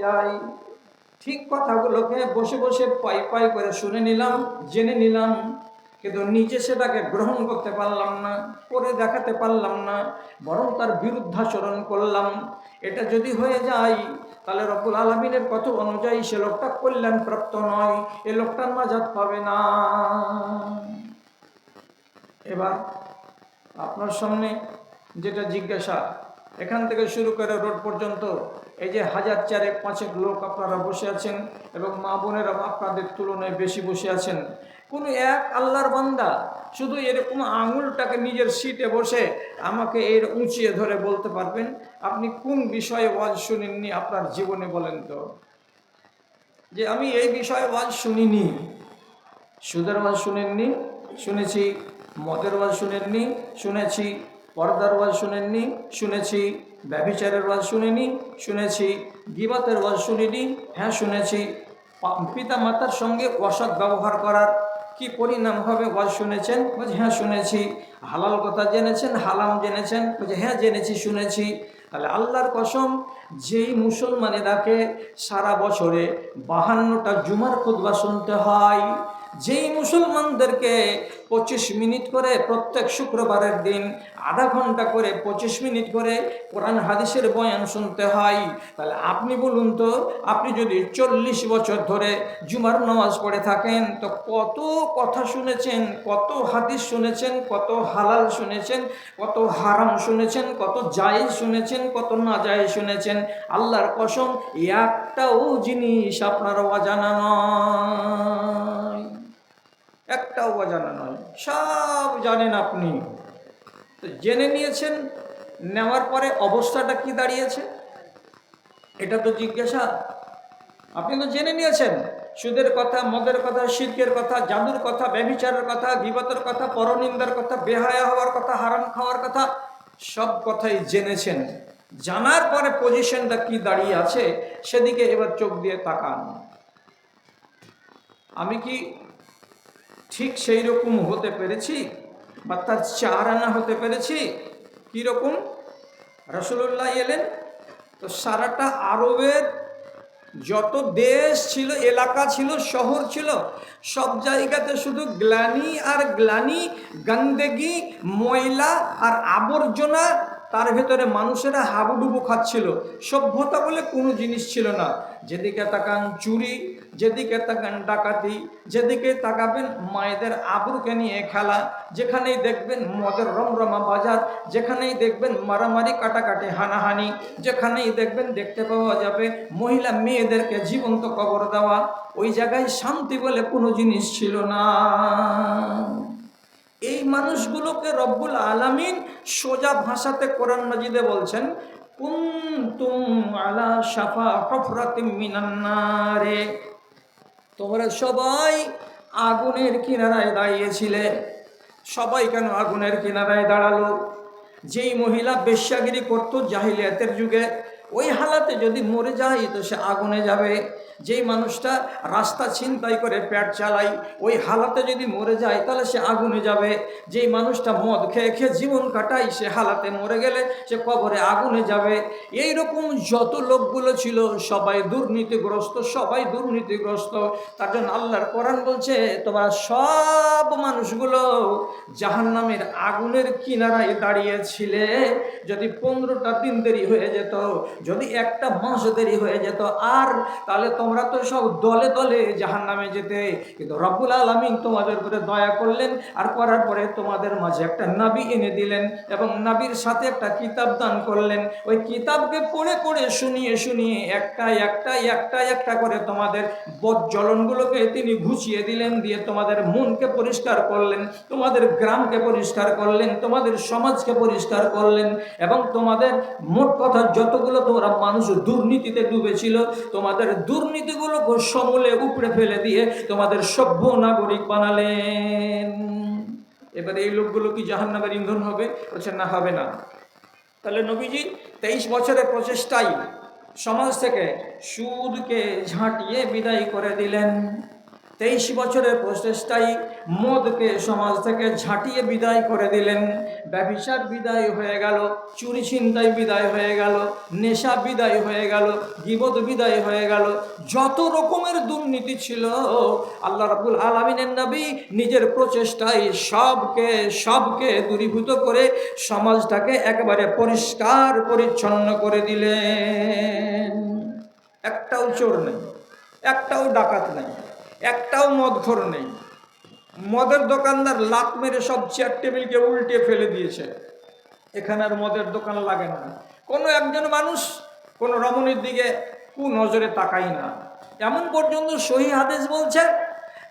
যায়। ঠিক কথাগুলোকে বসে বসে পাই পাই করে শুনে নিলাম, জেনে নিলাম, কিন্তু নিজে সেটাকে গ্রহণ করতে পারলাম না, করে দেখাতে পারলাম না, বরং তার বিরুদ্ধাচরণ করলাম। এটা যদি হয়ে যায় তাহলে রব্বুল আলামিনের কথা অনুযায়ী সে লোকটা কল্যাণপ্রাপ্ত নয়, এ লোকটা নাজাত পাবে না। এবার আপনার সামনে যেটা জিজ্ঞাসা, এখান থেকে শুরু করে রোড পর্যন্ত এই যে 1000-4-5 লোক আপনারা বসে আছেন এবং মা বোনেরা আপনাদের তুলনায় বেশি বসে আছেন, কোনো এক আল্লাহর বান্দা শুধু এরকম আঙুলটাকে নিজের সিটে বসে আমাকে এর উঁচিয়ে ধরে বলতে পারবেন আপনি কোন বিষয়ে ওয়াজ শুনেননি আপনার জীবনে? বলেন তো, যে আমি এই বিষয়ে ওয়াজ শুনিনি। সুদের ওয়াজ শুনেননি? শুনেছি। মদের ওয়াজ শুনেননি? শুনেছি। পর্দার ওয়াজ শুনেননি? শুনেছি। ব্যভিচারের ওয়াজ শুনেনি? শুনেছি। গীবাতের ওয়াজ শুনিনি? হ্যাঁ শুনেছি। পিতা মাতার সঙ্গে অসৎ ব্যবহার করার কি পরিণাম হবে ওয়াজ শুনেছেন? বলছে হ্যাঁ শুনেছি। হালাল কথা জেনেছেন, হারাম জেনেছেন? বলছে হ্যাঁ জেনেছি, শুনেছি। তাহলে আল্লাহর কসম, যেই মুসলমানেরাকে সারা বছরে 52টা জুমার খুতবা শুনতে হয়, যেই মুসলমানদেরকে 25 মিনিট করে প্রত্যেক শুক্রবারের দিন আধা ঘন্টা করে 25 মিনিট করে কোরআন হাদিসের বয়ান শুনতে হয়, তাহলে আপনি বলুন তো, আপনি যদি 40 বছর ধরে জুমার নামাজ পড়ে থাকেন তো কত কথা শুনেছেন, কত হাদিস শুনেছেন, কত হালাল শুনেছেন, কত হারাম শুনেছেন, কত জায়েজ শুনেছেন, কত না জায়েজ শুনেছেন? আল্লাহর কসম, একটাও জিনিস আপনার অজানা নয়, একটাও অজানা নয়, সব জানেন আপনি। তো জেনে নিয়েছেন, নেওয়ার পরে অবস্থাটা কি দাঁড়িয়েছে এটা তো জিজ্ঞাসা। আপনি তো জেনে নিয়েছেন সুদের কথা, মদের কথা, শিরকের কথা, জাদুর কথা, ব্যভিচারের কথা, গীবতের কথা, পরনিন্দার কথা, বেহায়া হওয়ার কথা, হারাম খাওয়ার কথা, সব কথাই জেনেছেন। জানার পরে পজিশনটা কি দাঁড়িয়ে আছে সেদিকে এবার চোখ দিয়ে তাকান। আমি কি ঠিক সেই রকম হতে পেরেছি বা তার 4 আনা হতে পেরেছি? কীরকম? রাসূলুল্লাহ এলেন তো সারাটা আরবের যত দেশ ছিল, এলাকা ছিল, শহর ছিল, সব জায়গাতে শুধু গ্লানি আর গ্লানি, গন্দেগি, ময়লা আর আবর্জনা, তার ভেতরে মানুষেরা হাবুডুবু খাচ্ছিল। সভ্যতা বলে কোনো জিনিস ছিল না। যেদিকে তাকান চুরি, যেদিকে তাকান ডাকাতি, যেদিকে তাকাবেন মায়েদের আবরুকে নিয়ে খেলা, যেখানেই দেখবেন মদের রমরমা বাজার, যেখানেই দেখবেন মারামারি, কাটাকাটি, হানাহানি, যেখানেই দেখবেন দেখতে পাওয়া যাবে মহিলা মেয়েদেরকে জীবন্ত কবর দেওয়া, ওই জায়গায় শান্তি বলে কোনো জিনিস ছিল না। এই মানুষগুলোকে রব্বুল আলামিন সোজা ভাষাতে কোরআন মাজিদে বলছেন, কুনতুম আলা শাফা হুফরাতিম মিনান নারে, তোমরা সবাই আগুনের কিনারায় দাঁড়িয়েছিলে। সবাই কেন আগুনের কিনারায় দাঁড়ালো? যেই মহিলা বেশ্যাগিরি করতো জাহিলিয়াতের যুগে, ওই হালাতে যদি মরে যায় তো সে আগুনে যাবে। যেই মানুষটা রাস্তা ছিনতাই করে পেট চালায়, ওই হালাতে যদি মরে যায় তাহলে সে আগুনে যাবে। যেই মানুষটা মদ খেয়ে খেয়ে জীবন কাটায়, সে হালাতে মরে গেলে সে কবরে আগুনে যাবে। এই রকম যত লোকগুলো ছিল সবাই দুর্নীতিগ্রস্ত, সবাই দুর্নীতিগ্রস্ত। তার জন্য আল্লাহর কোরআন বলছে, তোমরা সব মানুষগুলো জাহান্নামের আগুনের কিনারায় দাঁড়িয়েছিলে। যদি 15টা দিন দেরি হয়ে যেত, যদি একটা মাস দেরি হয়ে যেত আর, তাহলে তোমরা তো সব দলে দলে জাহান্নামে যেতে। কিন্তু রব্বুল আলামিন তোমাদের উপরে দয়া করলেন, আর করার পরে তোমাদের মাঝে একটা নবী এনে দিলেন এবং নবীর সাথে একটা কিতাব দান করলেন। ওই কিতাবকে পড়ে পড়ে শুনিয়ে শুনিয়ে একটা একটা একটা একটা করে তোমাদের বজ্জ্বলনগুলোকে তিনি ঘুচিয়ে দিলেন, দিয়ে তোমাদের মনকে পরিষ্কার করলেন, তোমাদের গ্রামকে পরিষ্কার করলেন, তোমাদের সমাজকে পরিষ্কার করলেন, এবং তোমাদের মোট কথা যতগুলো তোমরা মানুষ দুর্নীতিতে ডুবেছিল, তোমাদের দুর্নীতিগুলোকে সমূলে উপড়ে ফেলে দিয়ে তোমাদের সভ্য নাগরিক বানালেন। এবারে এই লোকগুলো কি জাহান্নামের ইন্ধন হবে? বলছেন না, হবে না। তাহলে নবীজি 23 বছরের প্রচেষ্টায় সমাজ থেকে সুদকে ঝাঁটিয়ে বিদায় করে দিলেন। 23 বছরের প্রচেষ্টায় মদকে সমাজ থেকে ঝাঁটিয়ে বিদায় করে দিলেন। ব্যভিচার বিদায় হয়ে গেল, চুরি ছিনতাই বিদায় হয়ে গেল, নেশা বিদায় হয়ে গেল, গীবত বিদায় হয়ে গেল। যত রকমের দুর্নীতি ছিল আল্লাহ রাব্বুল আলামিনের নবী নিজের প্রচেষ্টায় সবকে দূরীভূত করে সমাজটাকে একেবারে পরিষ্কার পরিচ্ছন্ন করে দিলেন। একটাও চোর নেই, একটাও ডাকাত নেই, একটাও মদখোর নেই। মদের দোকানদার লাত মেরে সব চেয়ার টেবিলকে উল্টে ফেলে দিয়েছে। এখানে আর মদের দোকান লাগে না। কোনো একজন মানুষ কোনো রমণীর দিকে কুনজরে তাকাই না। এমন পর্যন্ত সহিহ হাদিস বলছে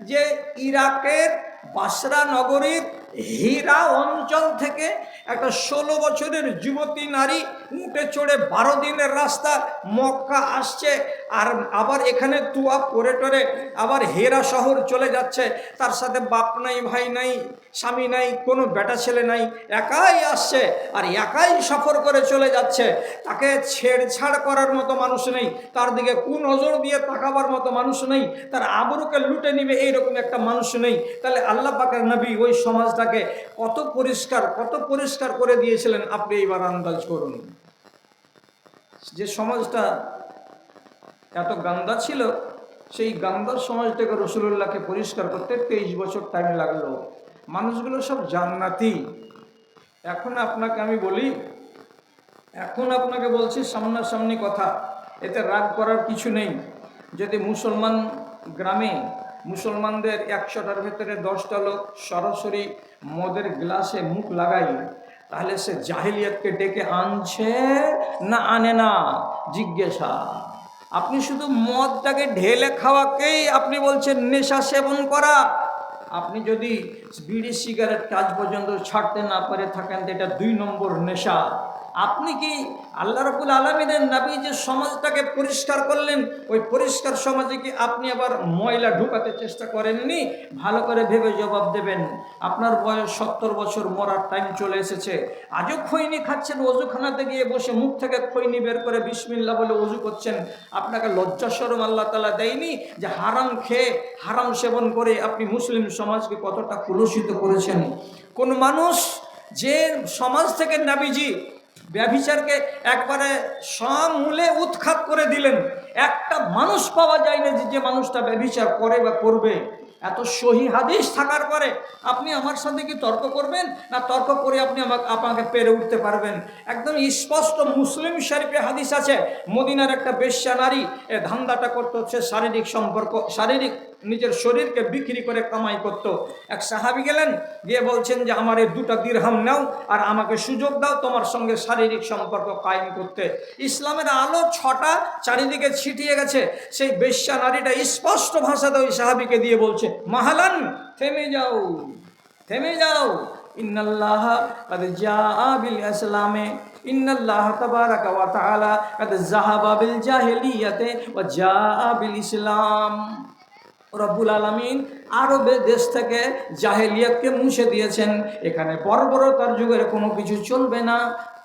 যে ইরাকের বাসরা নগরীর হীরা অঞ্চল থেকে একটা 16 বছরের যুবতী নারী উঠে চড়ে 12 দিনের রাস্তা মক্কা আসছে, আর আবার এখানে তুয়া করে টরে আবার হেরা শহর চলে যাচ্ছে। তার সাথে বাপ নাই, ভাই নাই, স্বামী নাই, কোনো বেটা ছেলে নাই, একাই আসছে আর একাই সফর করে চলে যাচ্ছে। তাকে ছেড়ছাড় করার মতো মানুষ নেই, তার দিকে কুনজর দিয়ে তাকাবার মতো মানুষ নেই, তার আবরুকে লুটে নিবে এইরকম একটা মানুষ নেই। তাহলে আল্লাহ পাকের নবী ওই সমাজটাকে কত পরিষ্কার করে দিয়েছিলেন আপনি এইবার আন্দাজ করুন। যে সমাজটা এত গান্দা ছিল, সেই গান্দার সমাজটাকে রাসূলুল্লাহকে পরিষ্কার করতে 23 বছর টাইম লাগলো। মানুষগুলো সব জান্নাতি। এখন আপনাকে আমি বলি, এখন আপনাকে বলছি সামনাসামনি কথা, এতে রাগ করার কিছু নেই। যদি মুসলমান গ্রামে মুসলমানদের 100টার ভেতরে 10টা লোক সরাসরি মদের গ্লাসে মুখ লাগাই, তাহলে সে জাহিলিয়াতকে ডেকে আনছে না আনে না জিজ্ঞাসা। আপনি শুধু মদটাকে ঢেলে খাওয়াকেই আপনি বলছেন নেশা সেবন করা। আপনি যদি বিড়ি সিগারেট কাজ পর্যন্ত ছাড়তে না পারে থাকেন, এটা 2 নম্বর নেশা। আপনি কি আল্লাহ রাব্বুল আলামিনের নবী যে সমাজটাকে পরিষ্কার করলেন, ওই পরিষ্কার সমাজে কি আপনি আবার ময়লা ঢুকাতে চেষ্টা করেননি? ভালো করে ভেবে জবাব দেবেন। আপনার বয়স 70 বছর, মরার টাইম চলে এসেছে, আজও খৈনি খাচ্ছেন, ওযুখানাতে গিয়ে বসে মুখ থেকে খৈনি বের করে বিসমিল্লাহ বলে ওযু করছেন। আপনাকে লজ্জা শরম আল্লাহ তাআলা দেয়নি যে হারাম খেয়ে হারাম সেবন করে আপনি মুসলিম সমাজকে কতটা কুলুষিত করেছেন? কোন মানুষ যে সমাজ থেকে নবীজি ব্যভিচারকে একবারে সমূলে উৎখাত করে দিলেন, একটা মানুষ পাওয়া যায় না যে মানুষটা ব্যভিচার করে বা করবে। এত সহিহ হাদিস থাকার পরে আপনি আমার সাথে কি তর্ক করবেন? না তর্ক করে আপনি আপনাকে পেরে উঠতে পারবেন? একদম স্পষ্ট মুসলিম শরীফে হাদিস আছে, মদিনার একটা বেশ্যা নারী ধান্দাটা করতে হচ্ছে শারীরিক সম্পর্ক, শারীরিক নিজের শরীরকে বিক্রি করে কামাই করত। এক সাহাবী গেলেন, গিয়ে বলছেন যে আমার এই 2টা দিরহাম নাও আর আমাকে সুযোগ দাও তোমার সঙ্গে শারীরিক সম্পর্ক কায়েম করতে। ইসলামের আলো 6টা চারিদিকে ছিটিয়ে গেছে। সেই বেশ্যা নারীটা স্পষ্ট ভাষাতে ওই সাহাবীকে দিয়ে বলছে, মাহালান, থেমে যাও, থেমে যাও। ইন্নাল্লাহা কাদ জাআ বিল ইসলামে, ইন্নাল্লাহা তাবারাকা ওয়া তাআলা কাদ যাহাবা বিল জাহিলিয়াতে ওয়া জাআ বিল ইসলাম। রব্বুল আলামিন আরবের দেশ থেকে জাহেলিয়াতকে মুছে দিয়েছেন। এখানে বর্বরতার যুগের কোনো কিছু চলবে না,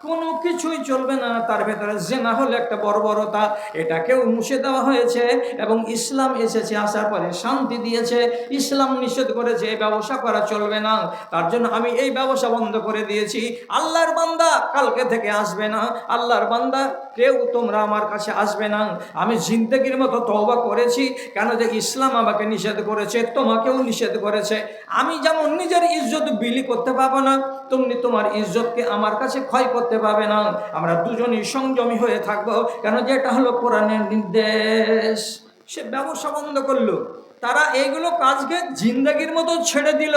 কোনো কিছুই চলবে না। তার ভেতরে জেনা হলে একটা বর্বরতা, এটাকেও মুছে দেওয়া হয়েছে এবং ইসলাম এসেছে, আসার পরে শান্তি দিয়েছে। ইসলাম নিষেধ করেছে এই ব্যবসা করা চলবে না, তার জন্য আমি এই ব্যবসা বন্ধ করে দিয়েছি। আল্লাহর বান্দা কালকে থেকে আসবে না, আল্লাহর বান্দা কেউ তোমরা আমার কাছে আসবে না। আমি জিন্দেগির মতো তওবা করেছি, কেন যে ইসলাম আমাকে নিষেধ করেছে, তোমাকেও নিষেধ করেছে। আমি যেমন নিজের ইজ্জত বিলি করতে পারবো না, তুমি তোমার ইজ্জতকে আমার কাছে ক্ষয় করতে পাবে না। আমরা দুজনই সংযমী হয়ে থাকবো, কেন যে এটা হলো কোরআনের নির্দেশ। সে ব্যবসা বন্ধ করলো, তারা এইগুলো কাজকে জিন্দেগির মতো ছেড়ে দিল,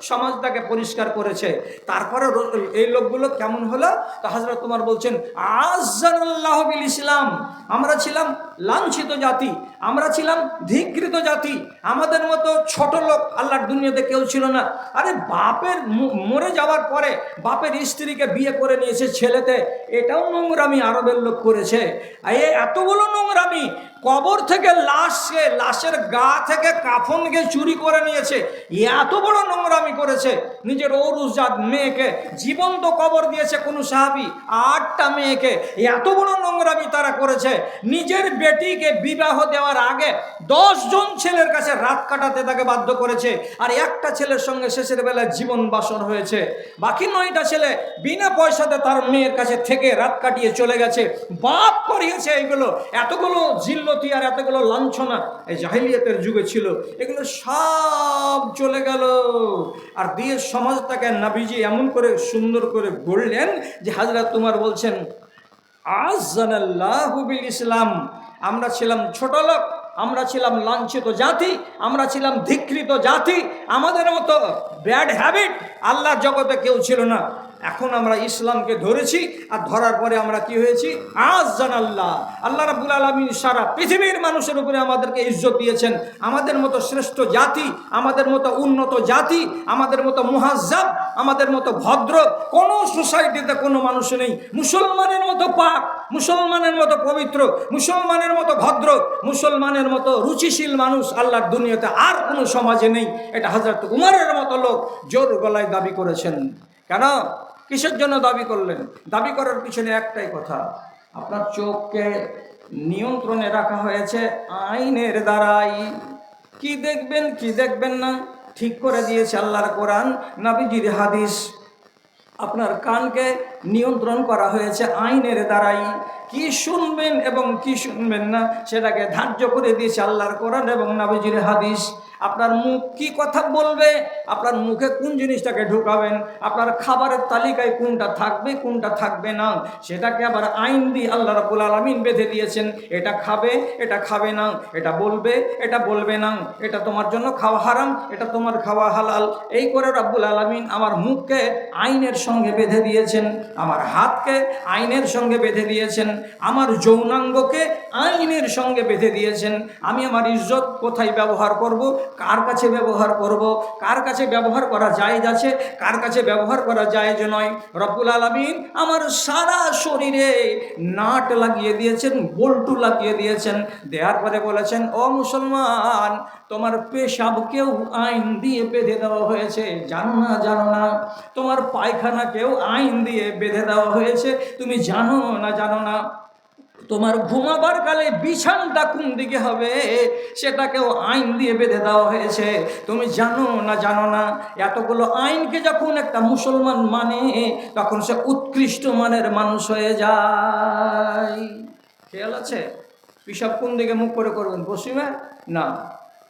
সমাজটাকে পরিষ্কার করেছে। তারপরে এই লোকগুলো কেমন হলো? তা হযরত ওমর বলছেন, আযাল্লাহু বিল ইসলাম, আমরা ছিলাম লাঞ্ছিত জাতি, আমরা ছিলাম ধিকৃত জাতি, আমাদের মতো ছোট লোক আল্লাহর দুনিয়াতে কেউ ছিল না। আরে বাপের মরে যাওয়ার পরে বাপের স্ত্রীকে বিয়ে করে নিয়েছে ছেলেতে, এটাও নোংরামি আরবের লোক করেছে। এতগুলো নোংরামি, কবর থেকে লাশের গা থেকে কাফনকে চুরি করে নিয়েছে, এত বড় নোংরামি করেছে। নিজের ঔরুজাত মেয়েকে জীবন্ত কবর দিয়েছে কোন সাহাবী, 8টা মেয়েকে, এত বড় নোংরামি তারা করেছে। নিজের বেটিকে বিবাহ দেওয়ার আগে 10 জন ছেলের কাছে রাত কাটাতে তাকে বাধ্য করেছে, আর একটা ছেলের সঙ্গে শেষের বেলায় জীবন বাসর হয়েছে। বাকি 9টা ছেলে বিনা পয়সাতে তার মেয়ের কাছে থেকে রাত কাটিয়ে চলে গেছে। বাপ করিয়েছে এইগুলো, এতগুলো জিল্লতি আর এতগুলো লাঞ্ছনা এই জাহিলিয়াতের যুগে ছিল, এগুলো সব চলে গেল। আর বিয়ের সমাজটাকে নবীজি এমন করে সুন্দর করে গড়লেন যে হযরত উমর বলছেন, আযানাল্লাহু বিল ইসলাম। আমরা ছিলাম ছোট লোক, আমরা ছিলাম লাঞ্ছিত জাতি, আমরা ছিলাম ধিক্কৃত জাতি, আমাদের মতো ব্যাড হ্যাবিট আল্লাহর জগতে কেউ ছিল না। এখন আমরা ইসলামকে ধরেছি, আর ধরার পরে আমরা কি হয়েছি? আযানাল্লাহ, আল্লাহ রাব্বুল আলামিন সারা পৃথিবীর মানুষের উপরে আমাদেরকে ইজ্জত দিয়েছেন। আমাদের মতো শ্রেষ্ঠ জাতি, আমাদের মতো উন্নত জাতি, আমাদের মতো মুহাজ্জাব, আমাদের মতো ভদ্র কোনো সোসাইটিতে কোনো মানুষ নেই। মুসলমানের মতো পাক, মুসলমানের মতো পবিত্র, মুসলমানের মতো ভদ্র, মুসলমানের মতো রুচিশীল মানুষ আল্লাহর দুনিয়াতে আর কোনো সমাজে নেই। এটা হযরত উমরের মতো লোক জোর গলায় দাবি করেছেন। কেন, কিসের জন্য দাবি করলেন? দাবি করার পিছনে একটাই কথা, আপনার চোখকে নিয়ন্ত্রণে রাখা হয়েছে আইনের দ্বারাই। কি দেখবেন কি দেখবেন না ঠিক করে দিয়েছে আল্লাহর কোরআন, নবীজির হাদিস। আপনার কানকে নিয়ন্ত্রণ করা হয়েছে আইনের দ্বারাই। কি শুনবেন এবং কি শুনবেন না সেটাকে ধার্য করে দিয়েছে আল্লাহর কোরআন এবং নবীজির হাদিস। আপনার মুখ কি কথা বলবে, আপনার মুখে কোন জিনিসটাকে ঢুকাবেন, আপনার খাবারের তালিকায় কোনটা থাকবে কোনটা থাকবে না, সেটাকে আবার আইন দিয়ে আল্লাহ রাব্বুল আলামিন বেঁধে দিয়েছেন। এটা খাবে, এটা খাবে না, এটা বলবে, এটা বলবে না, এটা তোমার জন্য খাওয়া হারাম, এটা তোমার খাওয়া হালাল। এই করে রাব্বুল আলামিন আমার মুখকে আইনের সঙ্গে বেঁধে দিয়েছেন, আমার হাতকে আইনের সঙ্গে বেঁধে দিয়েছেন, আমার যৌনাঙ্গকে আইনের সঙ্গে বেঁধে দিয়েছেন। আমি আমার ইজ্জত কোথায় ব্যবহার করব, কার কাছে ব্যবহার করব, কার কাছে ব্যবহার করা জায়েজ আছে, কার কাছে ব্যবহার করা জায়েজ নয়। রব্বুল আলামিন আমার সারা শরীরে নাট লাগিয়ে দিয়েছেন, বল্টু লাগিয়ে দিয়েছেন। দেওয়ার পরে বলেছেন, ও মুসলমান, তোমার পেশাবকেও আইন দিয়ে বেঁধে দেওয়া হয়েছে, জানো না জানো না? তোমার পায়খানাকেও আইন দিয়ে বেঁধে দেওয়া হয়েছে, তুমি জানো না জানো না? তোমার ঘুমাবার কালে বিছানটা কোন দিকে হবে সেটাকেও আইন দিয়ে বেঁধে দেওয়া হয়েছে, তুমি জানো না জানো না? এতগুলো আইনকে যখন একটা মুসলমান মানে, তখন সে উৎকৃষ্ট মানের মানুষ হয়ে যায়। খেয়াল আছে? পিশাব কোন দিকে মুখ করে করবেন? পশ্চিমে না।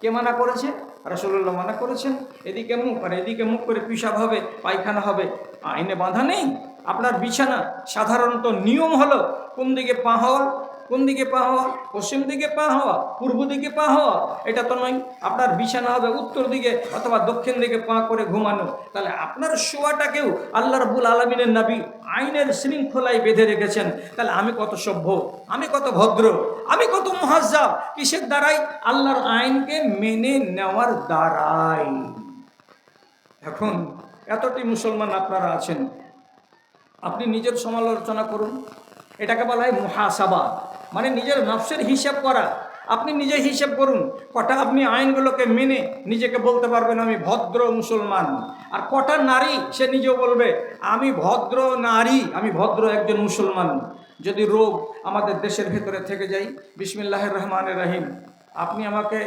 কে মানা করেছে? রাসূলুল্লাহ মানা করেছেন। এদিকে মুখ আর এদিকে মুখ করে পিশাব হবে, পায়খানা হবে, আইনে বাঁধা নেই। আপনার বিছানা সাধারণত নিয়ম হলো কোন দিকে পা হওয়া, কোন দিকে পা হওয়া, পশ্চিম দিকে পা হওয়া, পূর্ব দিকে পা হওয়া, এটা তো নয়। আপনার বিছানা হবে উত্তর দিকে অথবা দক্ষিণ দিকে পা করে ঘুমানো। তাহলে আপনার শোয়াটাকেও আল্লাহ রাব্বুল আলামিনের নবী আইনের শৃঙ্খলায় বেঁধে রেখেছেন। তাহলে আমি কত সভ্য, আমি কত ভদ্র, আমি কত মুহাজ্জাব, কিসের দ্বারাই? আল্লাহর আইনকে মেনে নেওয়ার দ্বারাই। এখন এতটি মুসলমান আপনারা আছেন, আপনি নিজের সমালোচনা করুন। এটাকে বলা হয় মুহাসাবা, মানে নিজের নফসের হিসাব করা। আপনি নিজে হিসাব করুন, কটা আপনি আইনগুলোকে মেনে নিজেকে বলতে পারবেন আমি ভদ্র মুসলমান, আর কটা নারী সে নিজেও বলবে আমি ভদ্র নারী, আমি ভদ্র একজন মুসলমান। যদি রোগ আমাদের দেশের ভেতরে থেকে যাই, বিসমিল্লাহির রহমানির রহিম, আপনি আমাকে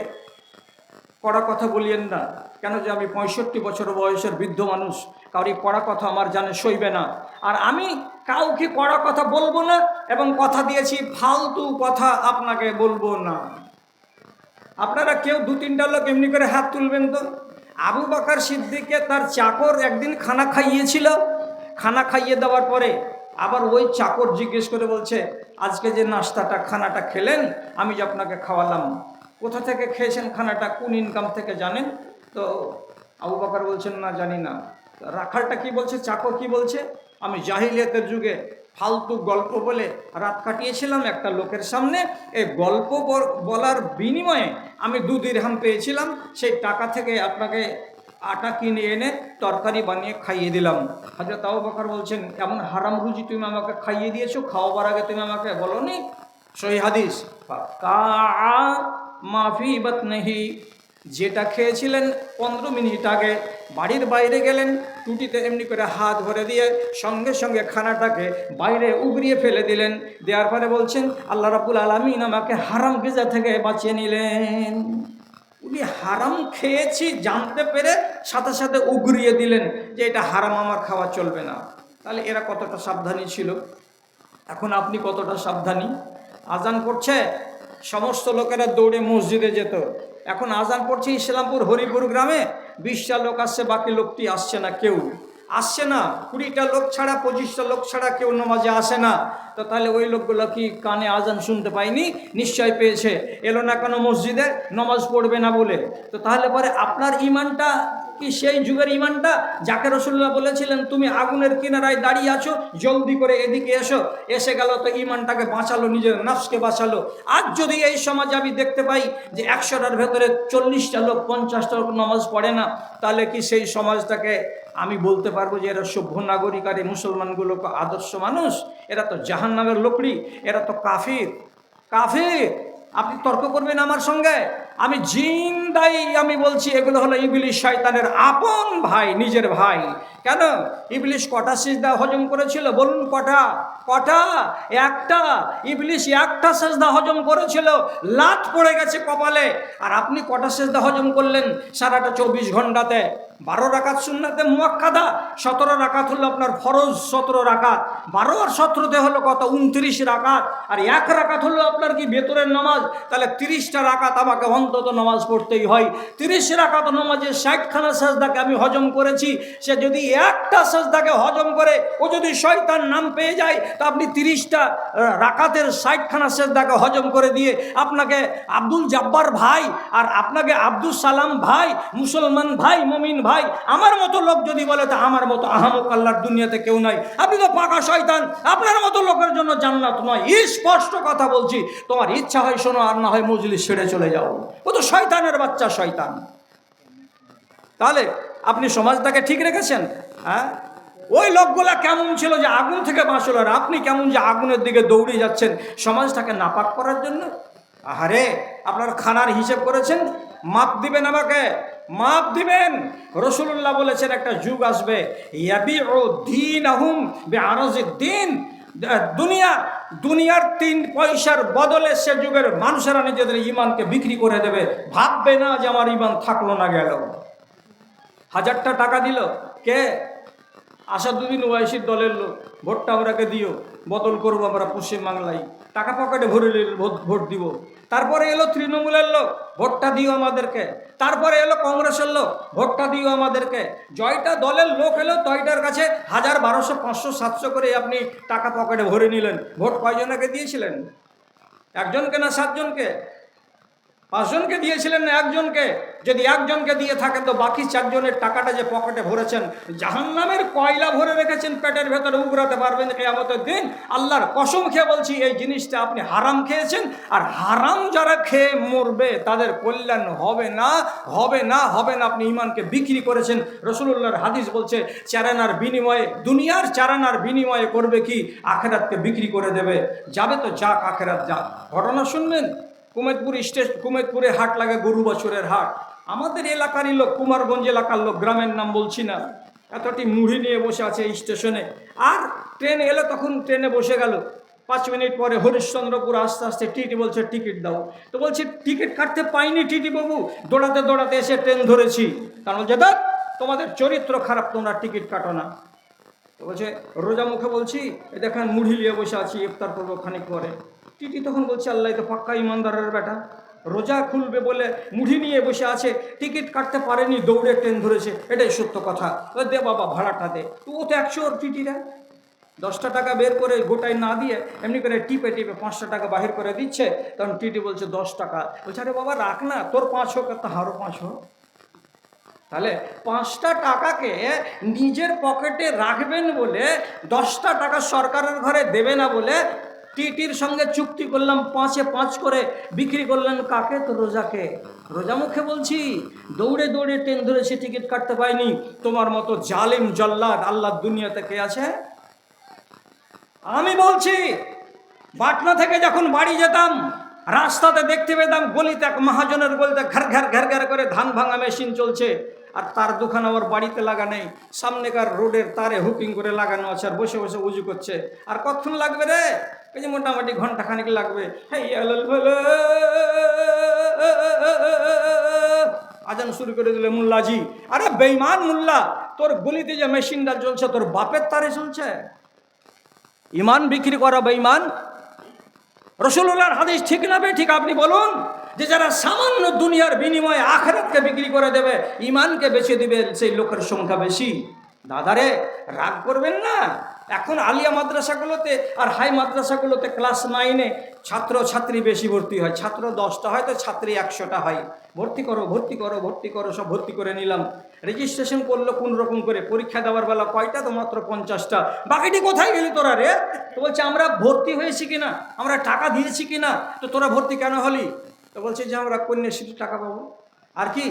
কড়া কথা বলিয়েন না, কেন যে আমি 65 বছর বয়সের বৃদ্ধ মানুষ, কাউরি কড়া কথা আমার জানে সইবে না। আর আমি কাউকে কড়া কথা বলবো না, এবং কথা দিয়েছি ফালতু কথা আপনাকে বলবো না। আপনারা কেউ 2-3টা লোক এমনি করে হাত তুলবেন তো। আবু বকর সিদ্দিককে তার চাকর একদিন খানা খাইয়েছিল, খানা খাইয়ে দেওয়ার পরে আবার ওই চাকর জিজ্ঞেস করে বলছে, আজকে যে নাস্তাটা খানাটা খেলেন আমি যে আপনাকে খাওয়ালাম, কোথা থেকে খেয়েছেন খানাটা, কোন ইনকাম থেকে জানেন? তো আবু বকর বলছেন না জানি না। রাখালটা কি বলছে, চাকর কি বলছে, আমি জাহিলিয়াতের যুগে ফালতু গল্প বলে রাত কাটিয়েছিলাম একটা লোকের সামনে, এই গল্প বলার বিনিময়ে আমি 2 দিরহাম পেয়েছিলাম, সেই টাকা থেকে আপনাকে আটা কিনে এনে তরকারি বানিয়ে খাইয়ে দিলাম। হযরত আবু বকর বলছেন, এমন হারাম রুজি তুমি আমাকে খাইয়ে দিয়েছো, খাওয়াবার আগে তুমি আমাকে বলোনি? সহিহ হাদিস, কা মাফি বাতনিহি, যেটা খেয়েছিলেন 15 মিনিট আগে, বাড়ির বাইরে গেলেন, টুটিতে এমনি করে হাত ভরে দিয়ে সঙ্গে সঙ্গে খানাটাকে বাইরে উগরিয়ে ফেলে দিলেন। দেওয়ার পরে বলছেন আল্লাহ রাব্বুল আলামিন আমাকে হারাম গিজা থেকে বাঁচিয়ে নিলেন। উনি হারাম খেয়েছি জানতে পেরে সাথে সাথে উগরিয়ে দিলেন যে এটা হারাম, আমার খাওয়া চলবে না। তাহলে এরা কতটা সাবধানী ছিল, এখন আপনি কতটা সাবধানী? আজান পড়ছে, সমস্ত লোকেরা দৌড়ে মসজিদে যেত। এখন আজান পড়ছে ইসলামপুর হরিপুর গ্রামে, 20টা লোক আসছে, বাকি লোকটি আসছে না, কেউ আসছে না। 20টা লোক ছাড়া 25টা লোক ছাড়া কেউ নামাজে আসে না। তো তাহলে ওই লোকগুলো কি কানে আজান শুনতে পায়নি? নিশ্চয় পেয়েছে। এলো না কেন মসজিদে? নামাজ পড়বে না বলে। তো তাহলে পরে আপনার ইমানটা কি সেই যুগের ইমানটা যাকে রাসূলুল্লাহ বলেছিলেন তুমি আগুনের কিনারায় দাঁড়িয়ে আছো, জলদি করে এদিকে এসো, এসে গেল, তো ইমানটাকে বাঁচালো, নিজের নফসকে বাঁচালো। আজ যদি এই সমাজে আমি দেখতে পাই যে 100টার ভেতরে 40টা লোক 50টা লোক নামাজ পড়ে না, তাহলে কি সেই সমাজটাকে আমি বলতে পারবো যে এরা সভ্য নাগরিক আর এই মুসলমানগুলো আদর্শ মানুষ? এরা তো জাহান্নামের লোকড়ি, এরা তো কাফির। কাফির। আপনি তর্ক করবেন আমার সঙ্গে? আমি জিন্দাই আমি বলছি এগুলো হলো ইবলিশ, শয়তানের আপন ভাই, নিজের ভাই। কেন? ইবলিশ কটা সিজদা হজম করেছিল বলুন? কটা? কটা? একটা। ইবলিশ একটা সিজদা হজম করেছিল, লাত পড়ে গেছে কপালে। আর আপনি কটা সিজদা হজম করলেন সারাটা 24 ঘন্টাতে? 12 রাকাত সুন্নাতে মুআক্কাদা, 17 রাকাত হলো আপনার ফরজ, 17 রাকাত। 12 আর 17তে হলো কত? 29 রাকাত। আর 1 রাকাত হলো আপনার কি ভেতরের নামাজ। তাহলে 30টা রাকাত আমাকে অন্তত নামাজ পড়তেই হয়। 30 রাকাত নামাজের 60খানা সাজদাকে আমি হজম করেছি। সে যদি একটা সাজদাকে হজম করে ও যদি শয়তান নাম পেয়ে যায়, তা আপনি 30টা রাকাতের 60খানা সাজদাকে হজম করে দিয়ে আপনাকে আব্দুল জব্বার ভাই আর আপনাকে আব্দুল সালাম ভাই, মুসলমান ভাই, মুমিন ভাই, আমার মতো লোক যদি বলে তা আমার মতো আহামক আল্লাহর দুনিয়াতে কেউ নাই। আপনি তো পাকা শয়তান, আপনার মতো লোকের জন্য জান্নাত নয়। স্পষ্ট কথা বলছি, তোমার ইচ্ছা হয় শোনো, আর না হয় মজলিস ছেড়ে চলে যাও। ও তো শয়তানের বাচ্চা, শয়তান। তাহলে আপনি সমাজটাকে ঠিক রেখেছেন? হ্যাঁ, ওই লোকগুলা কেমন ছিল যে আগুন থেকে বাঁচল, আর আপনি কেমন যে আগুনের দিকে দৌড়ে যাচ্ছেন সমাজটাকে নাপাক করার জন্য? আহারে, আপনার খানার হিসেব করেছেন, মাপ দিবেন, আমাকে মাপ দিবেন। রাসূলুল্লাহ বলেছেন একটা যুগ আসবে, ইয়াবিউ দীনাহুম বিআরাজিদ দীন। দুনিয়ার 3 পয়সার বদলে সে যুগের মানুষেরা নিজেদের ইমানকে বিক্রি করে দেবে। ভাববে না যে আমার ইমান থাকলো না গেল। 1000টা টাকা দিল কে? আসাদুদ্দিন ওয়াইসির দলের লোক। ভোটটা আমরাকে দিও, বদল করবো আমরা পশ্চিমবাংলায়। টাকা পকেটে ভরে ভোট দিব। তারপরে এলো তৃণমূলের লোক, ভোটটা দিও আমাদেরকে। তারপরে এলো কংগ্রেসের লোক, ভোটটা দিও আমাদেরকে। জয়টা দলের লোক এলো, তয়টার কাছে 1000, 1200, 500, 700 করে আপনি টাকা পকেটে ভরে নিলেন। ভোট কয়জনকে দিয়েছিলেন? একজনকে না 7 জনকে? 5 জনকে দিয়েছিলেন না একজনকে? যদি একজনকে দিয়ে থাকেন তো বাকি 4 জনের টাকাটা যে পকেটে ভরেছেন, জাহান্নামের কয়লা ভরে রেখেছেন পেটের ভেতরে, উগরাতে পারবেন কিয়ামতের দিন। আল্লাহর কসম খেয়ে বলছি, এই জিনিসটা আপনি হারাম খেয়েছেন। আর হারাম যারা খেয়ে মরবে তাদের কল্যাণ হবে না, হবে না, হবে না। আপনি ইমানকে বিক্রি করেছেন। রাসূলুল্লাহর হাদিস বলছে, চারানার বিনিময়ে, দুনিয়ার চারানার বিনিময়ে করবে কি? আখেরাতকে বিক্রি করে দেবে। যাবে তো যাক, আখেরাত যাক। ঘটনা শুনবেন, কুমেদপুরে হাট লাগে, গরু বছরের হাট। আমাদের এলাকারই লোক, কুমারগঞ্জ এলাকার লোক, গ্রামের নাম বলছি না। এতটি মুড়ি নিয়ে বসে আছে স্টেশনে, আর ট্রেন এলো, তখন ট্রেনে বসে গেল। 5 মিনিট পরে হরিশ্চন্দ্রপুর আস্তে আস্তে টিটি বলছে টিকিট দাও। তো বলছি টিকিট কাটতে পাইনি টিটি বাবু, দৌড়াতে দৌড়াতে এসে ট্রেন ধরেছি। কারণ যে দেখ তোমাদের চরিত্র খারাপ, তোমরা টিকিট কাটো না। তো বলছে রোজা মুখে বলছি, এ দেখেন মুড়ি নিয়ে বসে আছি, ইফতার করবো খানিক পরে। টিটি তখন বলছে আল্লাহ তো পাক্কা ইমানদারের বেটা, রোজা খুলবে বলে মুড়ি নিয়ে বসে আছে, টিকিট কাটতে পারেনি, দৌড়ে ট্রেন ধরেছে, এটাই সত্য কথা। দে বাবা ভাড়াটা দে। তো ও তো 100 টিটিরা 10টা টাকা বের করে গোটায় না দিয়ে এমনি করে টিপে টিপে 5টা টাকা বাহির করে দিচ্ছে। তখন টিটি বলছে 10 টাকা। বলছে আরে বাবা রাখ না, তোর 5 হোক আর তাহারও 5 হোক। তাহলে 5টা টাকাকে নিজের পকেটে রাখবেন বলে, 10টা টাকা সরকারের ঘরে দেবে না বলে টিটির সঙ্গে চুক্তি করলাম, 5-এ 5 করে বিক্রি করলেন কাকে? তো রোজাকে। রোজা মুখে বলছি, দৌড়ে দৌড়ে ট্রেন ধরেছে, টিকিট কাটতে পাইনি। তোমার মতো জালিম জল্লাদ আল্লাহর দুনিয়াতে কে আছে? আমি বলছি, পাটনা থেকে যখন বাড়ি যেতাম, রাস্তাতে দেখতে পেতাম গলিতে, এক মহাজনের গলিতে ঘর ঘর ঘর ঘর করে ধান ভাঙা মেশিন চলছে, আর তার দোকান আবার বাড়িতে লাগা নেই, সামনেকার রোডের তারে হুকিং করে লাগানো আছে, আর বসে বসে উজু করছে। আর কতক্ষণ লাগবে রে? এই যে মোটামুটি ঘন্টা খানিক লাগবে। আজান শুরু করে দিলে মুল্লাজি। আরে বেঈমান মুল্লা, তোর গলিতে যে মেশিনটা চলছে তোর বাপের তারে চলছে? ইমান বিক্রি করা বেঈমান। রাসূলুল্লাহর হাদিস ঠিক না বে ঠিক? আপনি বলুন। যে যারা সামান্য দুনিয়ার বিনিময়ে আখিরাতকে বিক্রি করে দেবে, ইমানকে বেচে দিবে, সেই লোকের সংখ্যা বেশি। দাদারে রাগ করবেন না। এখন আলিয়া মাদ্রাসাগুলোতে আর হাই মাদ্রাসাগুলোতে ক্লাস 9-এ ছাত্র ছাত্রী বেশি ভর্তি হয়। ছাত্র 10টা হয় তো ছাত্রী 100টা হয়। ভর্তি করো ভর্তি করো ভর্তি করো, সব ভর্তি করে নিলাম। রেজিস্ট্রেশন করলো কোন রকম করে, পরীক্ষা দেওয়ার বেলা কয়টা? তো মাত্র 50টা। বাকিটি কোথায় গেলি তোরা রে? তো বলছে আমরা ভর্তি হয়েছি কিনা, আমরা টাকা দিয়েছি কিনা। তো তোরা ভর্তি কেন হলি? তো বলছে যে আমরা কন্যাশ্রী টাকা পাবো। আর কি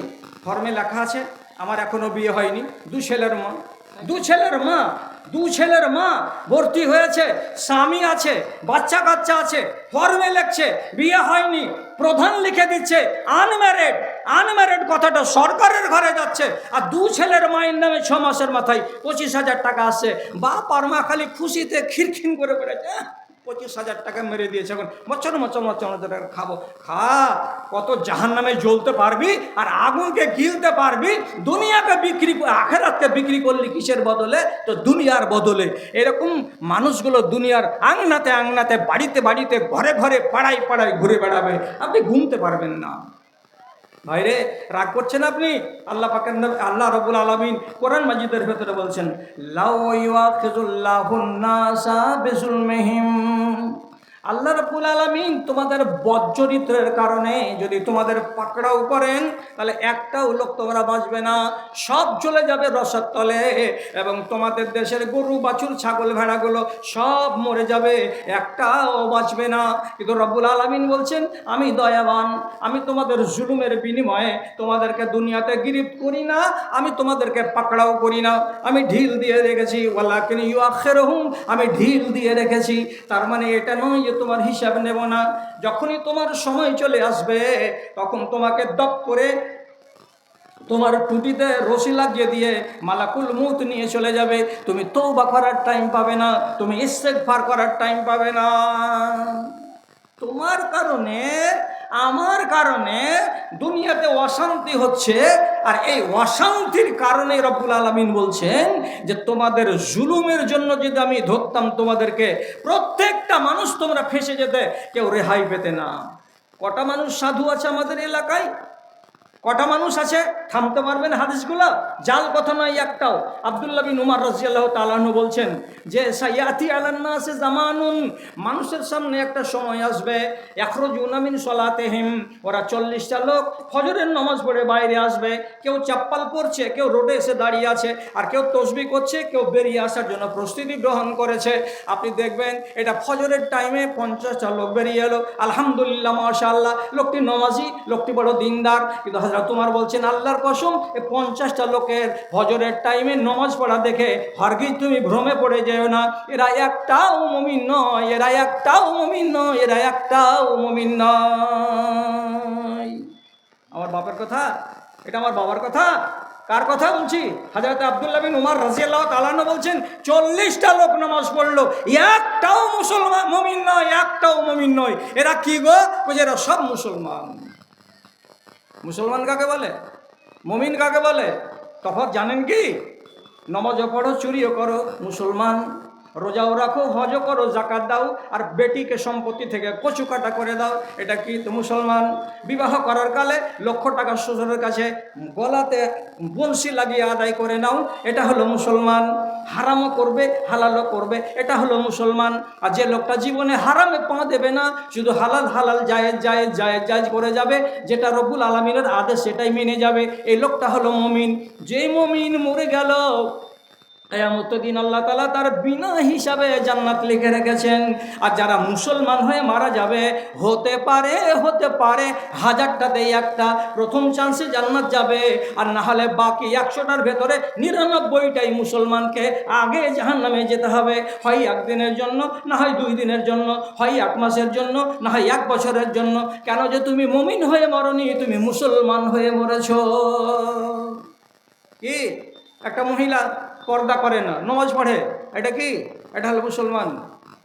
ফর্মে লেখা আছে, আমার এখনো বিয়ে হয়নি, দু ছেলের মা ভর্তি হয়েছে, স্বামী আছে, বাচ্চা কাচ্চা আছে, ফর্মে লেখছে বিয়ে হয়নি, প্রধান লিখে দিচ্ছে আনম্যারেড কথাটা সরকারের ঘরে যাচ্ছে, আর দু ছেলের মায়ের নামে 6 মাসের মাথায় 25,000 টাকা আসছে। বাপ আর মা খালি খুশিতে খিরখিন করে বেড়েছে, 25,000 টাকা মেরে দিয়েছে, এখন মচ্চর খাবো। খা, কত জাহান্নামে জ্বলতে পারবি আর আগুনকে গিলতে পারবি। দুনিয়াকে বিক্রি, আখিরাতকে বিক্রি করলি কিসের বদলে? তো দুনিয়ার বদলে। এরকম মানুষগুলো দুনিয়ার আংনাতে বাড়িতে ঘরে ঘরে পাড়ায় ঘুরে বেড়াবে, আপনি ঘুমতে পারবেন না। ভাইরে রাগ করছেন আপনি? আল্লাহ পাকের আল্লাহ রাব্বুল আলামিন কোরআন মাজিদের ভেতরে বলছেন, লাউ ইউআখিযুল্লাহুন নাসা বিজুলমিহিম। আল্লাহ রাব্বুল আলামিন তোমাদের বদচরিত্রের কারণে যদি তোমাদের পাকড়াও করেন, তাহলে একটাও লোক তোমরা বাঁচবে না, সব চলে যাবে রসদ তলে। এবং তোমাদের দেশের গরু বাছুর ছাগল ভেড়াগুলো সব মরে যাবে, একটাও বাঁচবে না। কিন্তু রব্বুল আলামিন বলছেন, আমি দয়াবান, আমি তোমাদের জুলুমের বিনিময়ে তোমাদেরকে দুনিয়াতে গিরফত করি না, আমি তোমাদেরকে পাকড়াও করি না, আমি ঢিল দিয়ে রেখেছি। ওয়ালাকিন ইউআখিরুহুম, আমি ঢিল দিয়ে রেখেছি। তার মানে এটা নয় যে তোমার হিসাব নেব না। যখনই তোমার সময় চলে আসবে, তখন তোমাকে দপ করে তোমার টুটিতে রশি লাগিয়ে দিয়ে মালাকুল মউত নিয়ে চলে যাবে। তুমি তওবা করার টাইম পাবে না, তুমি ইস্তেগফার করার টাইম পাবে না। তোমার কারণে, আমার কারণে দুনিয়াতে অশান্তি হচ্ছে, আর এই অশান্তির কারণে রব্বুল আলামিন বলছেন যে তোমাদের জুলুমের জন্য যদি আমি ধরতাম তোমাদেরকে, প্রত্যেকটা মানুষ তোমরা ফেঁসে যেতে, কেউ রেহাই পেতে না। কটা মানুষ সাধু আছে আমাদের এলাকায়? কটা মানুষ আছে? থামতে পারবেন হাদিসগুলো? জাল কথা নয় একটাও। আব্দুল্লাহ বিন উমর রাদিয়াল্লাহু তাআলা আনহু বলছেন যে সায়াতি আলান নাসি জামানুন, মানুষের সামনে একটা সময় আসবে, ইয়াখরুজুনা মিন সলাতিহিম, ওরা 40টা লোক ফজরের নামাজ পড়ে বাইরে আসবে। কেউ চাপ্পাল পরছে, কেউ রোডে এসে দাঁড়িয়ে আছে, আর কেউ তসবিহ করছে, কেউ বেরিয়ে আসার জন্য প্রস্তুতি গ্রহণ করেছে। আপনি দেখবেন এটা ফজরের টাইমে 50টা লোক বেরিয়ে এলো, আলহামদুলিল্লাহ মাশাআল্লাহ, লোকটি নামাজি, লোকটি বড় দিনদার। কিন্তু হযরত উমর বলছেন, আল্লাহর কসম, এই 50টা লোকের ফজরের টাইমে নামাজ পড়া দেখে হরগিজ তুমি ভ্রমে পড়ে যেও না, এরা একটাও মুমিন নয়, এরা একটাও মুমিন নয়, এরা একটাও মুমিন নয়। আমার বাবার কথা, এটা আমার বাবার কথা। কার কথা বলছি? হযরত আব্দুল্লাহ বিন উমর রাদিয়াল্লাহু তাআলা আনহু বলছেন 40টা লোক নামাজ পড়লো, একটাও মুসলমান মুমিন নয়, একটাও মুমিন নয়। এরা কি গো? বলে এরা সব মুসলমান। মুসলমান কাকে বলে? মুমিন কাকে বলে? তফাৎ জানেন কি? নামাজও পড়ো, চুরিও করো, মুসলমান। রোজাও রাখো, হজও করো, যাকাত দাও, আর বেটিকে সম্পত্তি থেকে কচু কাটা করে দাও, এটা কি? তো মুসলমান। বিবাহ করার কালে 1,00,000 টাকা শ্বশুরের কাছে গলাতে বংশী লাগিয়ে আদায় করে নাও, এটা হলো মুসলমান। হারামও করবে, হালালও করবে, এটা হলো মুসলমান। আর যে লোকটা জীবনে হারামে পা দেবে না, শুধু হালাল হালাল জায়েজ করে যাবে, যেটা রব্বুল আলামিনের আদেশ সেটাই মেনে যাবে, এই লোকটা হলো মুমিন। যেই মুমিন মরে গেল, কিয়ামতের দিন আল্লাহ তাআলা তার বিনা হিসাবে জান্নাত লিখে রেখেছেন। আর যারা মুসলমান হয়ে মারা যাবে, হতে পারে 1000টাতেই একটা প্রথম চান্সে জান্নাত যাবে, আর না হলে বাকি 100টার ভেতরে 99টাই মুসলমানকে আগে জাহান্নামে যেতে হবে। হয় একদিনের জন্য, না হয় 2 দিনের জন্য, হয় 1 মাসের জন্য, না হয় 1 বছরের জন্য। কেন যে তুমি মুমিন হয়ে মরনি, তুমি মুসলমান হয়ে মরেছ। কি একটা মহিলা পর্দা করে না, নামাজ পড়ে, এটা কি? এটা হলো মুসলমান।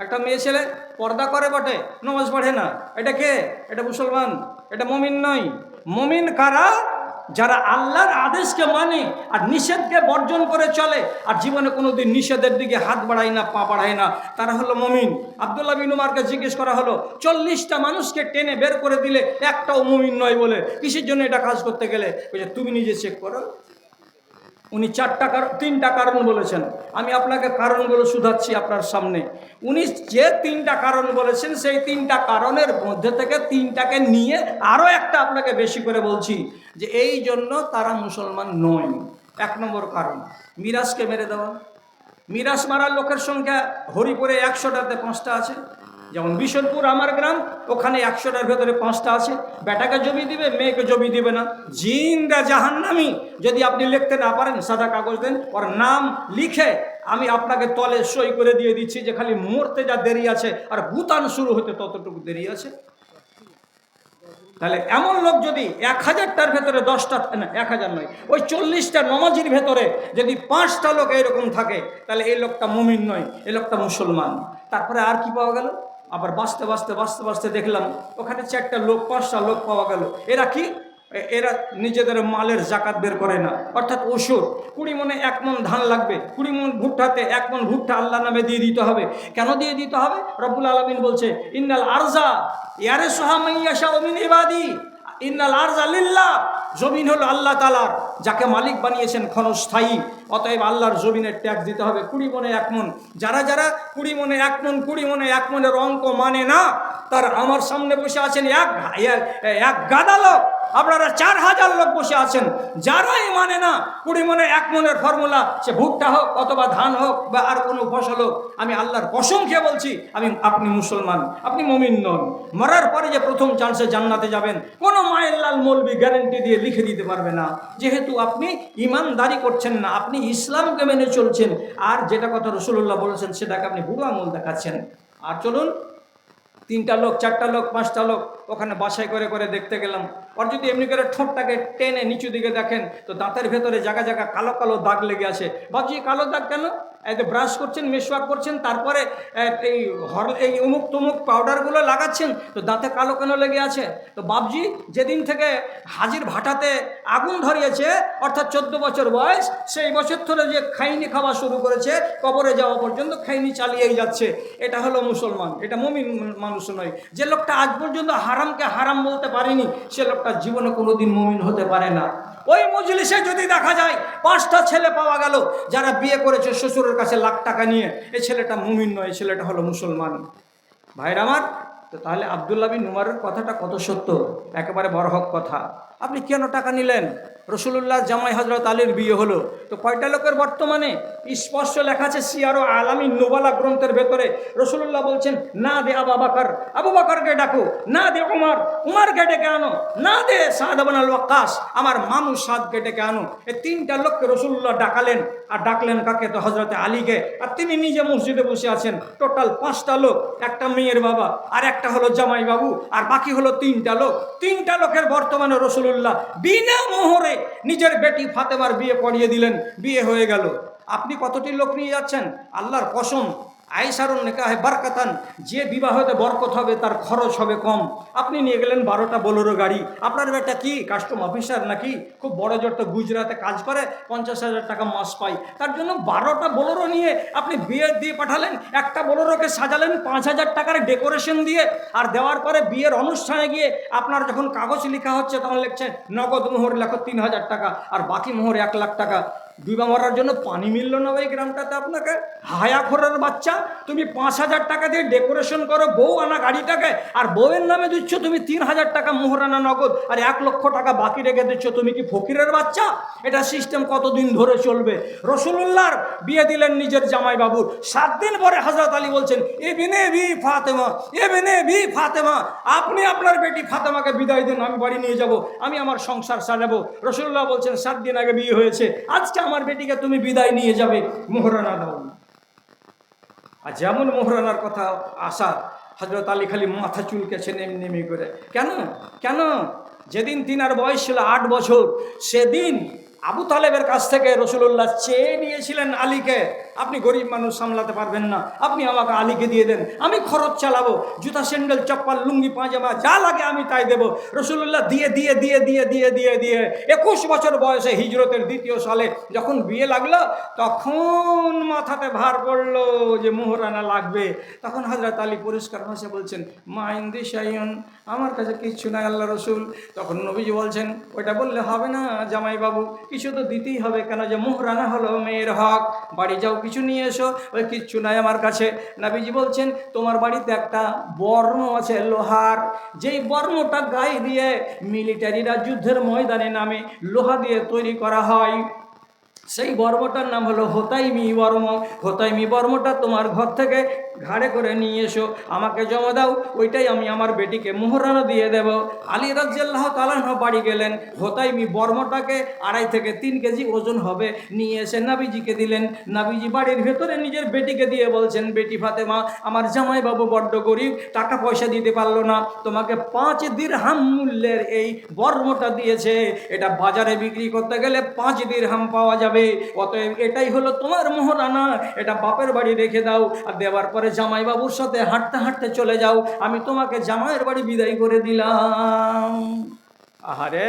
একটা মেয়ে ছেলে পর্দা করে বটে, নামাজ পড়ে না, এটা কে? এটা মুসলমান। এটা মুমিন নয়। মুমিন কারা? যারা আল্লাহর আদেশকে মানে আর নিষেধকে বর্জন করে চলে, আর জীবনে কোনোদিন নিষেধের দিকে হাত বাড়ায় না, পা বাড়ায় না, তারা হলো মুমিন। আব্দুল্লাহ বিন উমারকে জিজ্ঞেস করা হলো, 40টা মানুষকে টেনে বের করে দিলে একটাও মুমিন নয় বলে, কিসের জন্য এটা কাজ করতে গেলে? বলছে তুমি নিজে চেক করো। উনি 3টা কারণ বলেছেন। আমি আপনাকে কারণগুলো শুধাচ্ছি আপনার সামনে। উনি যে 3টা কারণ বলেছেন, সেই 3টা কারণের মধ্যে থেকে 3টাকে নিয়ে আরও একটা আপনাকে বেশি করে বলছি, যে এই জন্য তারা মুসলমান নয়। 1 নম্বর কারণ, মিরাজকে মেরে দেওয়া। মিরাজ মারার লোকের সংখ্যা হরিপুরে 100টাতে 5টা আছে। যেমন বিশনপুর আমার গ্রাম, ওখানে 100টার ভেতরে 5টা আছে। বেটাকে জমি দিবে, মেয়েকে জমি দিবে না। জিনরা জাহান্নামী। যদি আপনি লিখতে না পারেন, সাদা কাগজ দেন, ওর নাম লিখে আমি আপনাকে তলে সই করে দিয়ে দিচ্ছি, যে খালি মরতে যা দেরি আছে আর ভুতান শুরু হতে ততটুকু দেরি আছে। তাহলে এমন লোক যদি 1000টার ভেতরে 10টা, না 1000 নয়, ওই 40টা নমাজির ভেতরে যদি 5টা লোক এরকম থাকে, তাহলে এই লোকটা মুমিন নয়, এই লোকটা মুসলমান। তারপরে আর কি পাওয়া গেল? আবার বাঁচতে বাঁচতে বাঁচতে বাঁচতে দেখলাম ওখানে 4টা লোক, 5টা লোক পাওয়া গেল। এরা কি? এরা নিজেদের মালের জাকাত বের করে না, অর্থাৎ ওষুধ। 20 মনে 1 মন ধান লাগবে, 20 মন ভুট্টাতে 1 মন ভুট্টা আল্লাহ নামে দিয়ে দিতে হবে। কেন দিয়ে দিতে হবে? রব্বুল আলামিন বলছে, ইন্নাল আরজা ইয়ারিসুহা মান ইয়াশাউ মিন ইবাদি, ইন্নাল আরজা লিল্লাহ। জমিন হলো আল্লাহ তাআলার, যাকে মালিক বানিয়েছেন ক্ষণস্থায়ী। অতএব আল্লাহর জমিনের ট্যাক্স দিতে হবে 20 মনে 1 মন। যারা 20 মনে 1 মন, 20 মনে 1 মনের অঙ্ক মানে না, তার আমার সামনে বসে আছেন এক গাদা লোক, আপনারা 4000 লোক বসে আছেন। যারাই মানে না 20 মনে 1 মনের ফর্মুলা, সে ভুট্টা হোক অথবা ধান হোক বা আর কোনো ফসল হোক, আমি আল্লাহর কসম খেয়ে বলছি, আপনি মুসলমান, আপনি মুমিন নন। মরার পরে যে প্রথম চান্সে জান্নাতে যাবেন, কোনো মায়ের লাল মৌলবি গ্যারেন্টি দিয়ে লিখে দিতে পারবে না, যেহেতু আপনি ইমানদারি করছেন না, আপনি ইসলামকে মেনে চলছেন। আর যেটা কথা রাসূলুল্লাহ বলেছেন, সেটাকে আপনি বুড়ো আঙুল দেখাচ্ছেন। আর চলুন, 3টা লোক, 4টা লোক, 5টা লোক ওখানে বাছাই করে করে দেখতে গেলাম। আর যদি এমনি করে ঠোঁটটাকে টেনে নিচু দিকে দেখেন, তো দাঁতের ভেতরে জায়গা জায়গা কালো কালো দাগ লেগে আছে। ভাবছি কালো দাগ কেন? এই যে ব্রাশ করছেন, মেশওয়াক করছেন, তারপরে এই অমুক তমুক পাউডারগুলো লাগাচ্ছেন, তো দাঁতে কালো কেন লেগে আছে? তো বাবজি যেদিন থেকে হাজির ভাটাতে আগুন ধরিয়েছে, অর্থাৎ 14 বছর বয়স, সেই বছর ধরে যে খাইনি খাওয়া শুরু করেছে, কবরে যাওয়া পর্যন্ত খাইনি চালিয়েই যাচ্ছে। এটা হলো মুসলমান, এটা মুমিন মানুষ নয়। যে লোকটা আজ পর্যন্ত হারামকে হারাম বলতে পারেনি, সে লোকটা জীবনে কোনোদিন মুমিন হতে পারে না। ওই মজলিসে যদি দেখা যায় 5টা ছেলে পাওয়া গেল যারা বিয়ে করেছে শ্বশুরের কাছে লাখ টাকা নিয়ে, এই ছেলেটা মুমিন নয়, এই ছেলেটা হলো মুসলমান। ভাইরা আমার, তো তাহলে আব্দুল্লাহ বিন উমারের কথাটা কত সত্য, একেবারে বরহক কথা। আপনি কেন টাকা নিলেন? রসুলুল্লাহ জামাই হজরত আলীর বিয়ে হলো, তো কয়টা লোকের বর্তমানে স্পষ্ট লেখা আছে সিয়ার ও আলামিন নুবালা গ্রন্থের ভেতরে। রসুলুল্লাহ বলছেন, না দে আবু বকরকে ডাকো, না দে উমারকে ডেকে আনো, না দে সাদ ইবনে আল ওয়াক্কাস, আমার মামু সাদকে ডেকে আনো। এই 3টা লোককে রসুলুল্লাহ ডাকালেন। আর ডাকলেন কাকে? তো হজরতে আলীকে। আর তিনি নিজে মসজিদে বসে আছেন। টোটাল 5টা লোক, একটা মেয়ের বাবা, আর একটা হলো জামাই বাবু, আর বাকি হলো 3টা লোক। 3টা লোকের বর্তমানে রসুলুল্লাহ বিনা মোহরে নিজের বেটি ফাতেমার বিয়ে পড়িয়ে দিলেন, বিয়ে হয়ে গেল। আপনি কতটি লোক নিয়ে যাচ্ছেন? আল্লাহর কসম, আয়েশারুন নিকাহে বারকাতান, যে বিবাহতে বরকত হবে তার খরচ হবে কম। আপনি নিয়ে গেলেন 12টা বোলেরো গাড়ি। আপনার বেটা কি কাস্টম অফিসার নাকি? খুব বড় জোর তো গুজরাটে কাজ করে, 50,000 টাকা মাস পাই, তার জন্য 12টা বোলেরো নিয়ে আপনি বিয়ে দিয়ে পাঠালেন। একটা বোলেরোকে সাজালেন 5,000 টাকার ডেকোরেশন দিয়ে, আর দেওয়ার পরে বিয়ের অনুষ্ঠানে গিয়ে আপনার যখন কাগজ লেখা হচ্ছে, তখন লিখছে নগদ মোহর লেখো 3,000 টাকা, আর বাকি মোহর 1 লাখ টাকা। ডুবা মরার জন্য পানি মিলল না ওই গ্রামটাতে আপনাকে? হায়াখোরের বাচ্চা, তুমি 5,000 টাকা দিয়ে ডেকোরেশন করো বউ আনা গাড়িটাকে, আর বউয়ের নামে দিচ্ছ তুমি 3,000 টাকা মোহরানা নগদ, আর 1 লক্ষ টাকা বাকি রেখে দিচ্ছ। তুমি কি ফকিরের বাচ্চা? এটা সিস্টেম কতদিন ধরে চলবে? রসুলুল্লাহর বিয়ে দিলেন নিজের জামাই বাবুর, 7 দিন পরে হযরত আলী বলছেন, ইবনে বি ফাতেমা, ইবনে বি ফাতেমা, আপনি আপনার বেটি ফাতেমাকে বিদায় দিন, আমি বাড়ি নিয়ে যাব, আমি আমার সংসার সাজাবো। রসুল্লাহ বলছেন 7 দিন আগে বিয়ে হয়েছে, আজকে আমার বেটিকে তুমি বিদায় নিয়ে যাবে, মোহরানা দাও। আর যেমন মোহরানার কথা আসা, হযরত আলী খালি মাথা চুলকেছেন এমনি করে। কেন কেন? যেদিন তিনার বয়স ছিল 8 বছর, সেদিন আবু তালেবের কাছ থেকে রসুল্লাহ চেয়ে নিয়েছিলেন আলীকে, আপনি গরিব মানুষ সামলাতে পারবেন না, আপনি আমাকে আলীকে দিয়ে দেন, আমি খরচ চালাবো, জুতা স্যান্ডেল চপ্পল লুঙ্গি পাজামা যা লাগে আমি তাই দেবো। রসুল্লাহ দিয়ে দিয়ে দিয়ে দিয়ে দিয়ে দিয়ে দিয়ে 21 বছর বয়সে হিজরতের 2য় সালে যখন বিয়ে লাগলো, তখন মাথাতে ভার পড়লো যে মোহরানা লাগবে। তখন হযরত আলী পরিষ্কার ভাষায় বলছেন, মা ইনদি শাইউন, আমার কাছে কিচ্ছু নাই আল্লাহ রসুল। তখন নবীজি বলছেন, ওইটা বললে হবে না জামাই বাবু, কিছু তো দিতেই হবে, কেন যে মোহরানা হলো মেয়ের হক, বাড়ি যাও কিছু নিয়ে এসো। ওই কিচ্ছু নাই আমার কাছে। নবীজি বলছেন, তোমার বাড়িতে একটা বর্ম আছে লোহার, যেই বর্মটা গায়ে দিয়ে মিলিটারিরা যুদ্ধের ময়দানে নামে, লোহা দিয়ে তৈরি করা হয়, সেই বর্মটার নাম হলো হোতাইমি বর্ম। হোতাইমি বর্মটা তোমার ঘর থেকে ঘাড়ে করে নিয়ে এসো, আমাকে জমা দাও, ওইটাই আমি আমার বেটিকে মোহরানা দিয়ে দেব। আলী রাদিয়াল্লাহু তাআলা বাড়ি গেলেন, হোতাইমি বর্মটাকে 2.5 থেকে 3 কেজি ওজন হবে নিয়ে এসে নাবিজিকে দিলেন। নাবিজি বাড়ির ভেতরে নিজের বেটিকে দিয়ে বলছেন, বেটি ফাতেমা, আমার জামাইবাবু বড্ড গরিব, টাকা পয়সা দিতে পারলো না, তোমাকে 5 দিরহাম মূল্যের এই বর্মটা দিয়েছে, এটা বাজারে বিক্রি করতে গেলে 5 দিরহাম পাওয়া যাবে, অতএব এটাই হলো তোমার মোহরানা, এটা বাপের বাড়ি রেখে দাও, আর দেওয়ার পরে জামাইবাবুর সাথে হাঁটতে হাঁটতে চলে যাও, আমি তোমাকে জামাইয়ের বাড়ি বিদায় করে দিলাম। আহারে,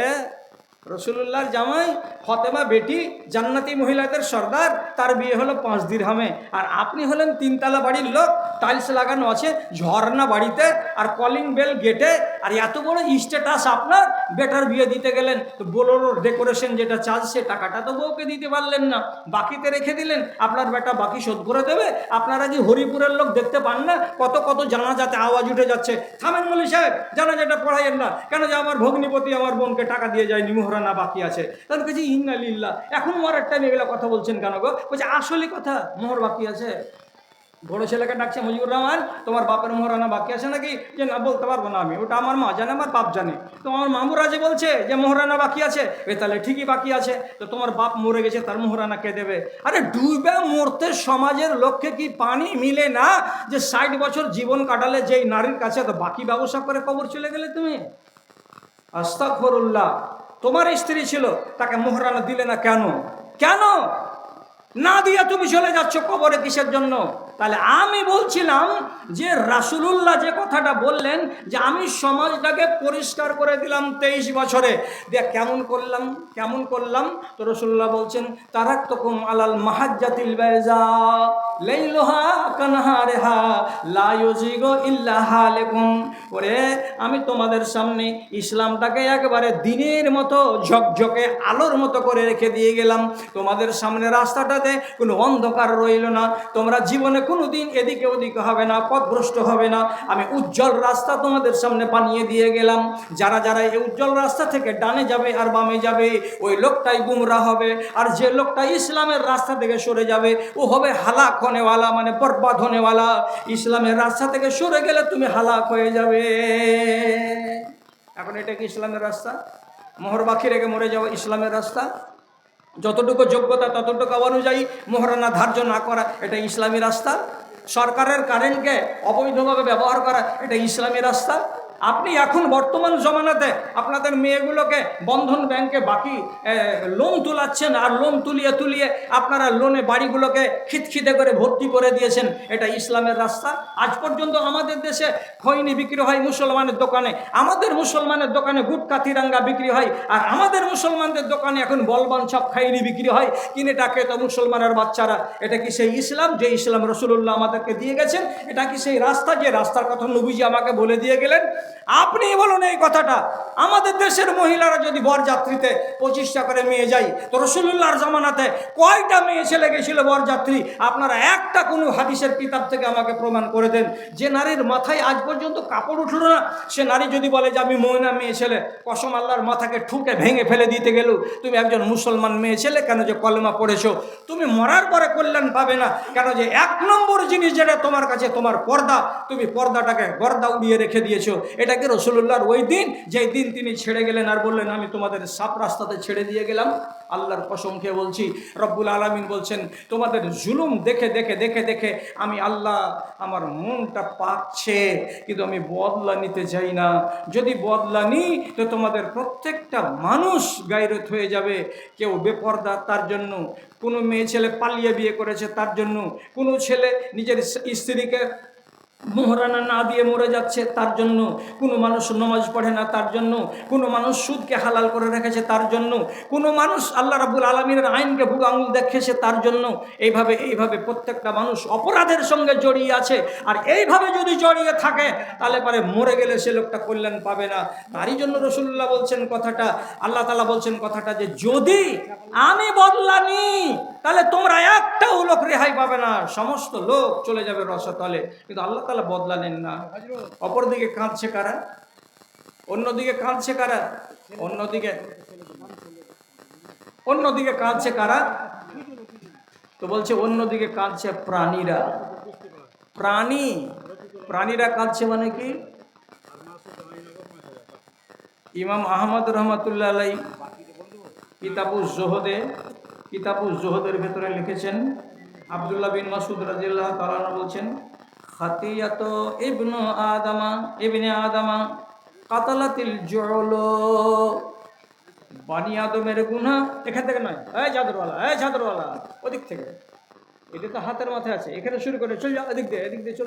রসুলুল্লাহর জামাই ফাতেমা বেটি, জান্নাতি মহিলাদের সর্দার, তার বিয়ে হলো 5 দিরহামে, আর আপনি হলেন 3 তলা বাড়ির লোক, টাইলস লাগানো আছে, ঝর্ণা বাড়িতে, আর কলিং বেল গেটে, আর এত বড় স্ট্যাটাস আপনার, বেটার বিয়ে দিতে গেলেন তো বোলোরোর ডেকোরেশন যেটা চার্জ, সে টাকাটা তো বউকে দিতে পারলেন না, বাকিতে রেখে দিলেন, আপনার বেটা বাকি শোধ করে দেবে। আপনারা যে হরিপুরের লোক দেখতে পান না, কত কত জানাজাতে আওয়াজ উঠে যাচ্ছে, থামেন মৌলভী সাহেব, জানাজাটা পড়াইয়েন না, কেন যে আমার ভগ্নিপতি আমার বোনকে টাকা দিয়ে যায়নি, মোহরানা বাকি আছে। তাহলে কাছে ইন্না লিল্লাহ, এখন মরার টাইম এগুলো কথা বলছেন কেন গো? বলছে আসলে কথা, মোহর বাকি আছে। বড় ছেলেকে ডাকছে, মুজিবুর রহমান, তোমার বাপের মোহরানা বাকি আছে নাকি? যে না, বলতে পারবো না আমি, ওটা আমার মা জানে, আমার বাপ জানে। তো আমার মামুরা যে বলছে যে মোহরানা বাকি আছে, তাহলে ঠিকই বাকি আছে। তো তোমার বাপ মরে গেছে, তার মোহরানা কে দেবে? আরে ডুবে মরতে সমাজের লোককে কি পানি মিলে না, যে 60 বছর জীবন কাটালে যেই নারীর কাছে তো বাকি ব্যবসা করে কবর চলে গেলে তুমি? আস্তাগফিরুল্লাহ। তোমার স্ত্রী ছিল, তাকে মোহরানা দিলে না কেন? কেন না দিয়ে তুমি চলে যাচ্ছ কবরে, কিসের জন্য? তাহলে আমি বলছিলাম যে রাসূলুল্লাহ যে কথাটা বললেন যে আমি সমাজটাকে পরিষ্কার করে দিলাম 23 বছরে, দিয়ে কেমন করলাম? তো রাসূলুল্লাহ বলছেন, তারাকতুকুম আলাল মাহাজ্জাতিল বাইজা লাইলুহা কানহারিহা লা ইউজিগু ইল্লা হালিকুম। ওরে, আমি তোমাদের সামনে ইসলামটাকে একেবারে দিনের মতো ঝকঝকে আলোর মতো করে রেখে দিয়ে গেলাম, তোমাদের সামনে রাস্তাটাতে কোনো অন্ধকার রইল না, তোমরা জীবনে কোনো দিন এদিকে ওদিকে হবে না, পথভ্রষ্ট হবে না, আমি উজ্জ্বল রাস্তা তোমাদের সামনে বানিয়ে দিয়ে গেলাম। যারা যারা এই উজ্জ্বল রাস্তা থেকে ডানে যাবে আর বামে যাবে, ওই লোকটাই গুমরা হবে, আর যে লোকটা ইসলামের রাস্তা থেকে সরে যাবে ও হবে হালাক হনেওয়ালা, মানে বরবাদ হনেওয়ালা। ইসলামের রাস্তা থেকে সরে গেলে তুমি হালাক হয়ে যাবে। এখন এটা কি ইসলামের রাস্তা? মোহর বাকি রেখে মরে যাওয়া ইসলামের রাস্তা? যতটুকু যোগ্যতা ততটুকু অনুযায়ী মোহরানা ধার্য না করা, এটা ইসলামী রাস্তা? সরকারের কারেন্টকে অবৈধভাবে ব্যবহার করা, এটা ইসলামী রাস্তা? আপনি এখন বর্তমান জমানাতে আপনাদের মেয়েগুলোকে বন্ধন ব্যাংকে বাকি লোন তুলাচ্ছেন, আর লোন তুলিয়ে আপনারা লোনে বাড়িগুলোকে খিতখিতে করে ভর্তি করে দিয়েছেন, এটা ইসলামের রাস্তা? আজ পর্যন্ত আমাদের দেশে খৈনি বিক্রি হয় মুসলমানের দোকানে, আমাদের মুসলমানের দোকানে গুটকা তিরাঙ্গা বিক্রি হয়, আর আমাদের মুসলমানদের দোকানে এখন বলবান সব খাইনি বিক্রি হয়, কিনে টাকে তো মুসলমানের বাচ্চারা। এটা কি সেই ইসলাম যে ইসলাম রাসূলুল্লাহ আমাদেরকে দিয়ে গেছেন? এটা কি সেই রাস্তা যে রাস্তার কথা নবীজি আমাকে বলে দিয়ে গেলেন? আপনি বলুন এই কথাটা, আমাদের দেশের মহিলারা যদি বরযাত্রীতে 25টা করে মেয়ে যায়, তো রাসূলুল্লাহর জামানাতে কয়টা মেয়ে ছেলে গেছিল বরযাত্রী? আপনারা একটা কোনো হাদিসের কিতাব থেকে আমাকে প্রমাণ করে দেন যে নারীর মাথায় আজ পর্যন্ত কাপড় উঠলো না, সে নারী যদি বলে যে আমি মহিলা মেয়ে ছেলে, কসম আল্লাহর, মাথাকে ঠুকে ভেঙে ফেলে দিতে গেল। তুমি একজন মুসলমান মেয়ে ছেলে, কেন যে কলেমা পড়েছো, তুমি মরার পরে কল্যাণ পাবে না। কেন যে 1 নম্বর জিনিস যেটা তোমার কাছে, তোমার পর্দা, তুমি পর্দাটাকে গর্দা উড়িয়ে রেখে দিয়েছো। এটা কি রাসূলুল্লাহর ওই দিন যেই দিন তিনি ছেড়ে গেলেন আর বললেন আমি তোমাদের সাপ রাস্তাতে ছেড়ে দিয়ে গেলাম? আল্লাহর কসম খেয়ে বলছি, রব্বুল আলামিন বলছেন তোমাদের জুলুম দেখে দেখে দেখে দেখে আমি আল্লাহ, আমার মনটা পাকছে, কিন্তু আমি বদলা নিতে চাই না। যদি বদলা নিই তো তোমাদের প্রত্যেকটা মানুষ গায়রত হয়ে যাবে। কেউ বেপর্দা তার জন্য, কোনো মেয়ে ছেলে পালিয়ে বিয়ে করেছে তার জন্য, কোনো ছেলে নিজের স্ত্রীকে মোহরানা না দিয়ে মরে যাচ্ছে তার জন্য, কোনো মানুষ নামাজ পড়ে না তার জন্য, কোনো মানুষ সুদকে হালাল করে রেখেছে তার জন্য, কোনো মানুষ আল্লাহ রাব্বুল আলামিনের আইনকে বুড়ো আঙুল দেখেছে তার জন্য। এইভাবে প্রত্যেকটা মানুষ অপরাধের সঙ্গে জড়িয়ে আছে। আর এইভাবে যদি জড়িয়ে থাকে তাহলে পরে মরে গেলে সে লোকটা কল্যাণ পাবে না। তারই জন্য রাসূলুল্লাহ বলছেন কথাটা, আল্লাহ তাআলা বলছেন কথাটা, যে যদি আমি বদলা নিই তাহলে তোমরা একটাও লোক রেহাই পাবে না, সমস্ত লোক চলে যাবে রসাতলে। কিন্তু আল্লাহ তাআলা বদলা নেন না। অপরদিকে কাঁদছে কারা? অন্যদিকে কাঁদছে কারা? অন্যদিকে কাঁদছে কারা? তো বলছে অন্যদিকে কাঁদছে প্রাণীরা। প্রাণীরা কাঁদছে মানে কি? ইমাম আহমদ রহমাতুল্লাহ আলাইহি কিতাবুজ জোহদের ভেতরে লিখেছেন, আব্দুল্লাহ বিন মাসউদ রাদিয়াল্লাহু তাআলা আনহু বলছেন, খাতিয়াত ইবনে আদামা কাতালাতিল জুউল, বানি আদমের গুনাহ। এখান থেকে নয়, এই চাদরওয়ালা ওদিক থেকে, এটা তো হাতের মাথায় আছে, এখানে শুরু করে চল যাও, এদিক দিয়ে চল।